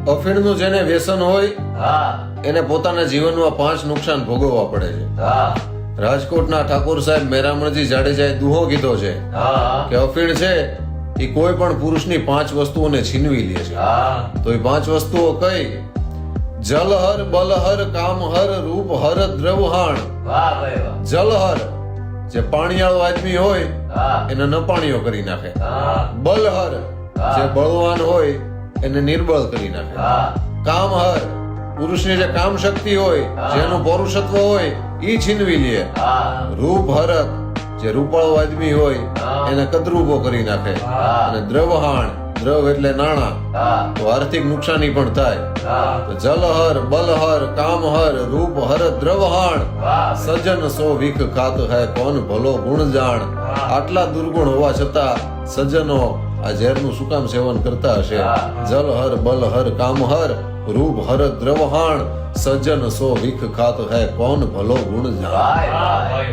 અફીણનું જેને વ્યસન હોય હા એને પોતાના જીવનમાં 5 નુકસાન ભોગવવા પડે છે. હા રાજકોટના ઠાકોર સાહેબ મેરામણજી જાડેજાએ દુહો કીધો છે હા કે અફીણ છે એ કોઈ પણ પુરુષની 5 વસ્તુઓને છીનવી લે છે. હા તો એ 5 વસ્તુઓ કઈ? જલહર, બલહર, કામહર, રૂપહર, દ્રવહાણ. વાહ ભાઈ વાહ જલહર જે પાણીવાળો આદમી હોય હા એને નપાણીઓ કરી નાખે. હા બલહર જે બળવાન હોય એને નિર્બળ કરી નાખે. હા કામહર પુરુષની જે કામ શક્તિ હોય, જેનું પૌરુષત્વ હોય ઈ છીનવી લે. હા રૂપહરક જે રૂપાળો આદમી હોય એને કદરૂપો કરી નાખે. અને દ્રવહાણ, દ્રવ એટલે નાણાં, હા તો આર્થિક નુકસાની પણ થાય. હા તો જલહર, બલહર, કામહર, રૂપહર, દ્રવહાણ. વાહ સજન સો વિખ ખાત હૈ કોન ભલો ગુણ જાણ. આટલા દુર્ગુણ હોવા છતાં સજ્જનો આ ઝેરનું શું કામ સેવન કરતા હશે? જલહર, બલહર, કામહર, રૂપહર, દ્રવહાણ. સજ્જન સો વિખ ખાત હૈ કોન ભલો ગુણ જાણ. વાહ વાહ